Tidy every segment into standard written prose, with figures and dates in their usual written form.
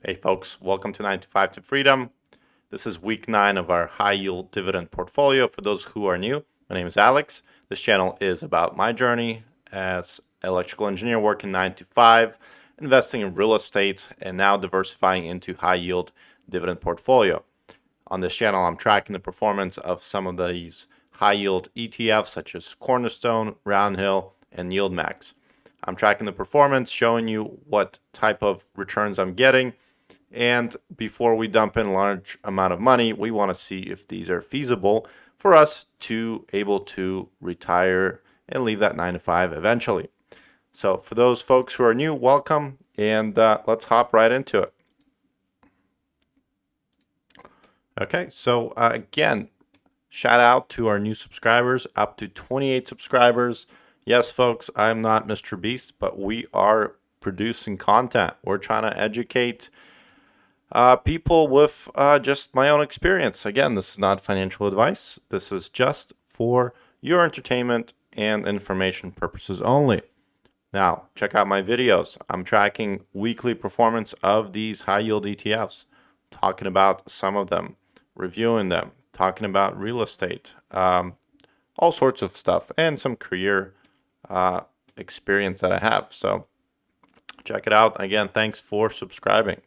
Hey folks, welcome to 9 to 5 to Freedom. This is week 9 of our high yield dividend portfolio. For those who are new, my name is Alex. This channel is about my journey as electrical engineer working 9 to 5, investing in real estate, and now diversifying into high yield dividend portfolio. On this channel, I'm tracking the performance of some of these high yield ETFs such as Cornerstone, Roundhill, and YieldMax. I'm tracking the performance, showing you what type of returns I'm getting. And before we dump in a large amount of money, we want to see if these are feasible for us to able to retire and leave that 9 to 5 eventually. So for those folks who are new, welcome, and let's hop right into it. Okay, so again, shout out to our new subscribers, up to 28 subscribers. Yes, folks, I'm not Mr. Beast, but we are producing content. We're trying to educate people with just my own experience. Again, this is not financial advice. This is just for your entertainment and information purposes only. Now, check out my videos. I'm tracking weekly performance of these high yield ETFs, talking about some of them, reviewing them, talking about real estate, all sorts of stuff, and some career experience that I have. So check it out. Again, thanks for subscribing.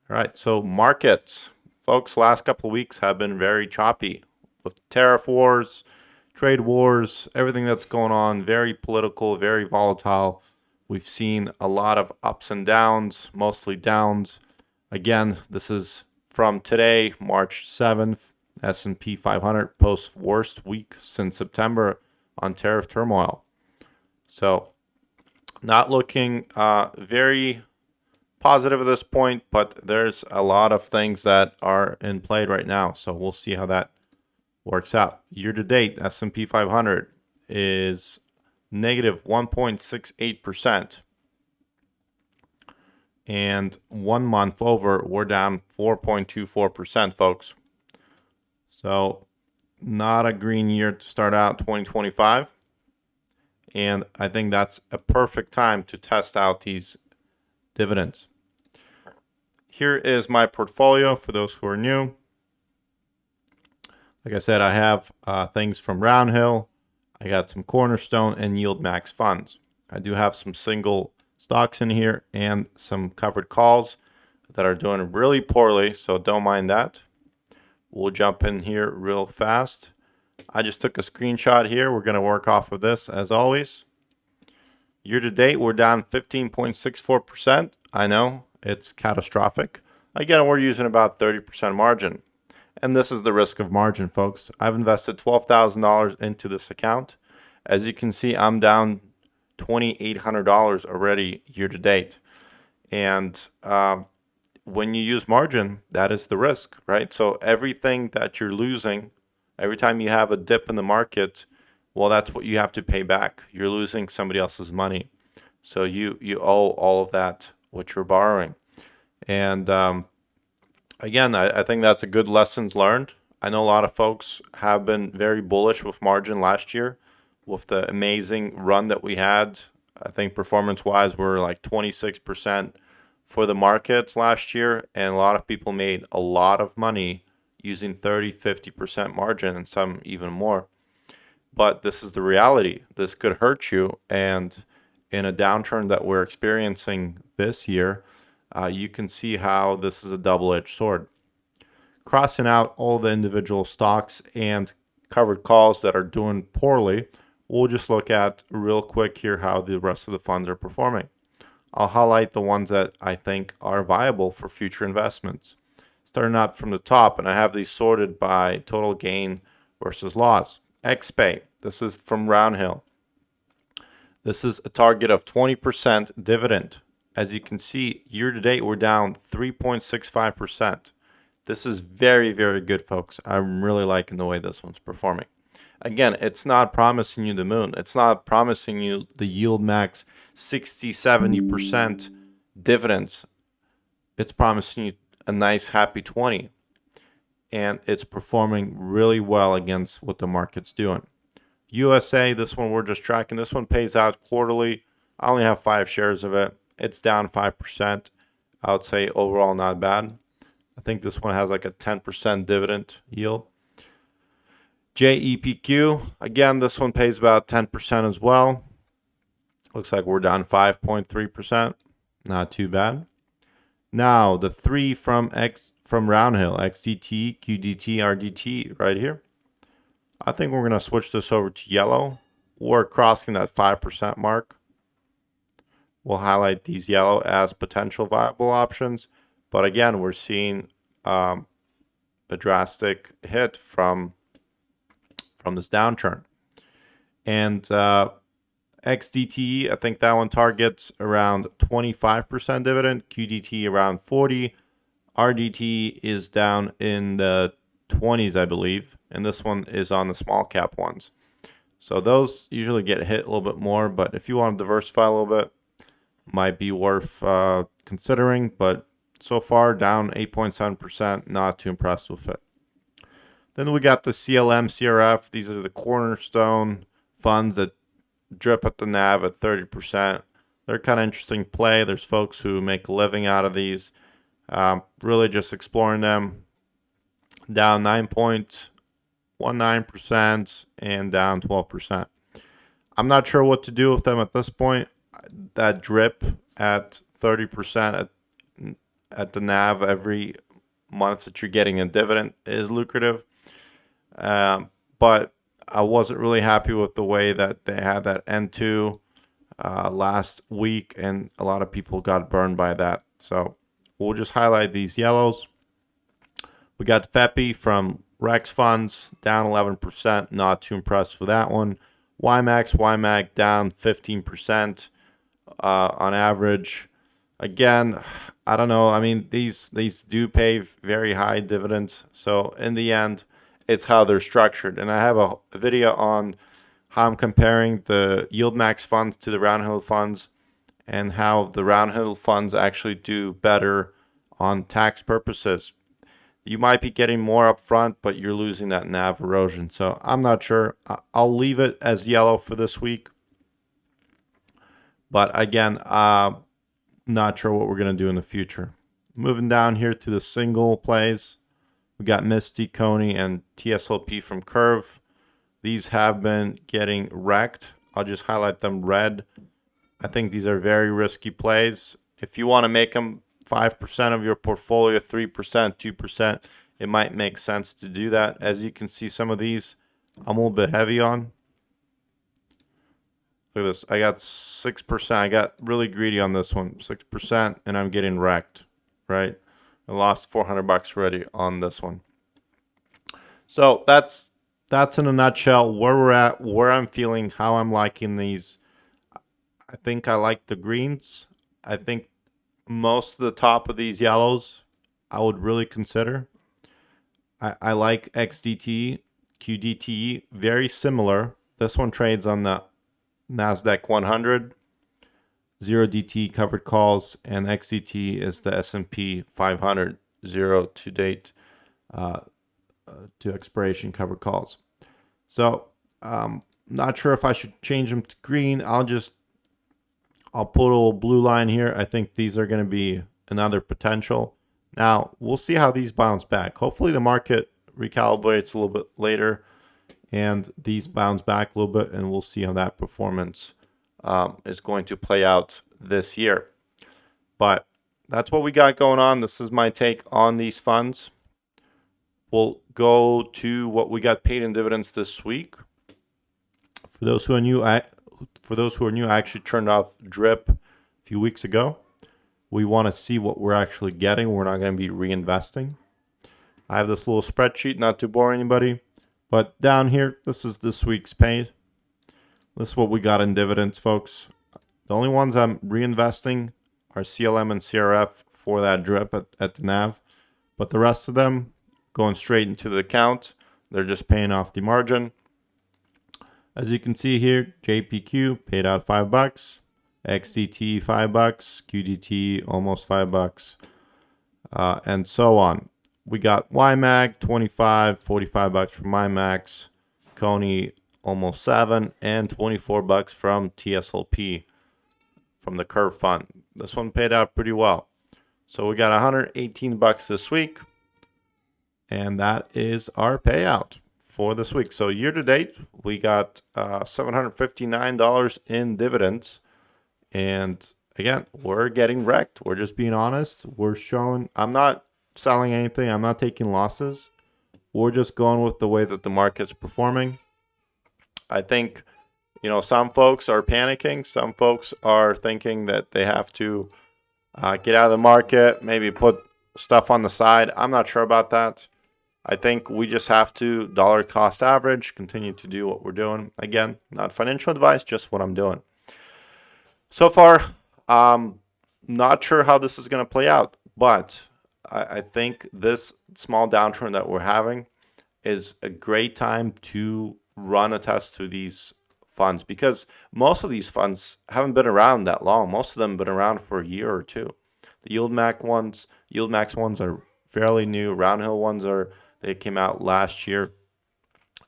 All right, so markets. Folks, last couple of weeks have been very choppy with tariff wars, trade wars, everything that's going on, very political, very volatile. We've seen a lot of ups and downs, mostly downs. Again, this is from today, March 7th. S&P 500 posts worst week since September on tariff turmoil. So not looking very positive at this point, but there's a lot of things that are in play right now. So we'll see how that works out. Year to date, S&P 500 is negative 1.68%. And 1 month over, we're down 4.24%, folks. So not a green year to start out 2025. And I think that's a perfect time to test out these dividends. Here is my portfolio for those who are new. Like I said, I have things from Roundhill. I got some Cornerstone and YieldMax funds. I do have some single stocks in here and some covered calls that are doing really poorly, so don't mind that. We'll jump in here real fast. I just took a screenshot here. We're going to work off of this as always. Year to date, we're down 15.64%. I know it's catastrophic. Again, we're using about 30% margin. And this is the risk of margin, folks. I've invested $12,000 into this account. As you can see, I'm down $2,800 already year to date. And when you use margin, that is the risk, right? So everything that you're losing, every time you have a dip in the market, well, that's what you have to pay back. You're losing somebody else's money. So you owe all of that, what you're borrowing. And again, I think that's a good lessons learned. I know a lot of folks have been very bullish with margin last year with the amazing run that we had. I think performance-wise, we're like 26% for the markets last year, and a lot of people made a lot of money using 30, 50% margin and some even more. But this is the reality. This could hurt you, and in a downturn that we're experiencing this year, you can see how this is a double-edged sword. Crossing out all the individual stocks and covered calls that are doing poorly, we'll just look at real quick here how the rest of the funds are performing. I'll highlight the ones that I think are viable for future investments. Starting out from the top, and I have these sorted by total gain versus loss. XPay, this is from Roundhill. This is a target of 20% dividend. As you can see, year to date, we're down 3.65%. This is very, very good, folks. I'm really liking the way this one's performing. Again, it's not promising you the moon. It's not promising you the YieldMax 60, 70% dividends. It's promising you a nice, happy 20. And it's performing really well against what the market's doing. USA, this one we're just tracking. This one pays out quarterly. I only have 5 shares of it. It's down 5%. I would say overall not bad. I think this one has like a 10% dividend yield. JEPQ, again, this one pays about 10% as well. Looks like we're down 5.3%. Not too bad. Now, the three from Roundhill, XDT, QDT, RDT right here. I think we're going to switch this over to yellow. We're crossing that 5% mark. We'll highlight these yellow as potential viable options. But again, we're seeing a drastic hit from this downturn. And XDT, I think that one targets around 25% dividend. QDT around 40. RDT is down in the 20s, I believe. And this one is on the small cap ones. So those usually get hit a little bit more. But if you want to diversify a little bit, might be worth considering. But so far, down 8.7%. Not too impressed with it. Then we got the CLM, CRF. These are the cornerstone funds that drip at the NAV at 30%. They're kind of interesting play. There's folks who make a living out of these. Really just exploring them. Down 9.19% and down 12%. I'm not sure what to do with them at this point. That drip at 30% at the NAV every month that you're getting a dividend is lucrative. But I wasn't really happy with the way that they had that N2 last week, and a lot of people got burned by that. So we'll just highlight these yellows. We got FEPI from Rex Funds, down 11%. Not too impressed with that one. YMAG down 15% on average. Again, I don't know. I mean, these do pay very high dividends. So in the end, it's how they're structured. And I have a video on how I'm comparing the YieldMax funds to the Roundhill funds and how the Roundhill funds actually do better on tax purposes. You might be getting more upfront, but you're losing that NAV erosion. So I'm not sure. I'll leave it as yellow for this week. But again, not sure what we're going to do in the future. Moving down here to the single plays. We got Misty, Coney, and TSLP from Curve. These have been getting wrecked. I'll just highlight them red. I think these are very risky plays. If you want to make them 5% of your portfolio, 3%, 2%, it might make sense to do that. As you can see, some of these I'm a little bit heavy on. Look at this. I got 6%. I got really greedy on this one. 6%, and I'm getting wrecked, right? I lost $400 already on this one. So that's in a nutshell where we're at, where I'm feeling, how I'm liking these. I think I like the greens. I think most of the top of these yellows I would really consider. I like XDT, QDT, very similar. This one trades on the NASDAQ 100. 0DT covered calls, and XDT is the S&P 500 0 to date to expiration covered calls. So not sure if I should change them to green. I'll put a little blue line here. I think these are going to be another potential. Now we'll see how these bounce back. Hopefully the market recalibrates a little bit later and these bounce back a little bit, and we'll see how that performance is going to play out this year. But that's what we got going on. This is my take on these funds. We'll go to what we got paid in dividends this week. For those who are new, I actually turned off drip a few weeks ago. We want to see what we're actually getting. We're not going to be reinvesting. I have this little spreadsheet, not to bore anybody, but down here, this is this week's paid. This is what we got in dividends, folks. The only ones I'm reinvesting are CLM and CRF for that drip at the NAV. But the rest of them going straight into the account. They're just paying off the margin. As you can see here, JPQ paid out $5. XDT $5. QDT almost $5. And so on. We got YMAG 25, $45 from MyMax. Coney almost $7, and $24 from TSLP from the Curve Fund. This one paid out pretty well. So we got 118 bucks this week, and that is our payout for this week. So year to date, we got $759 in dividends. And again, we're getting wrecked. We're just being honest. We're showing, I'm not selling anything. I'm not taking losses. We're just going with the way that the market's performing. I think, some folks are panicking. Some folks are thinking that they have to get out of the market, maybe put stuff on the side. I'm not sure about that. I think we just have to dollar cost average, continue to do what we're doing. Again, not financial advice, just what I'm doing. So far, not sure how this is going to play out, but I think this small downturn that we're having is a great time to run a test to these funds, because most of these funds haven't been around that long. Most of them have been around for a year or two. The Yield Max ones are fairly new. Roundhill ones they came out last year,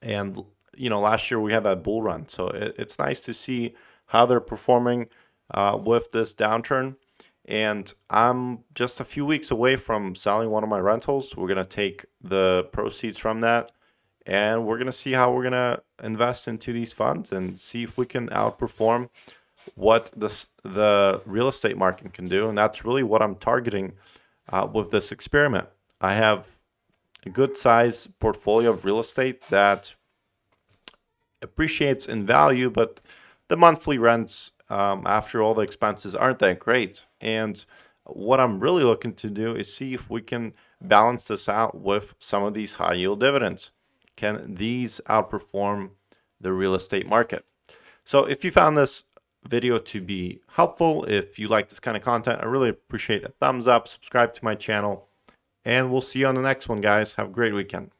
and last year we had that bull run. So it's nice to see how they're performing with this downturn. And I'm just a few weeks away from selling one of my rentals. We're going to take the proceeds from that, and we're going to see how we're going to invest into these funds and see if we can outperform what the real estate market can do. And that's really what I'm targeting with this experiment. I have a good size portfolio of real estate that appreciates in value, but the monthly rents after all the expenses aren't that great. And what I'm really looking to do is see if we can balance this out with some of these high yield dividends. Can these outperform the real estate market? So if you found this video to be helpful, if you like this kind of content, I really appreciate a thumbs up, subscribe to my channel, and we'll see you on the next one, guys. Have a great weekend.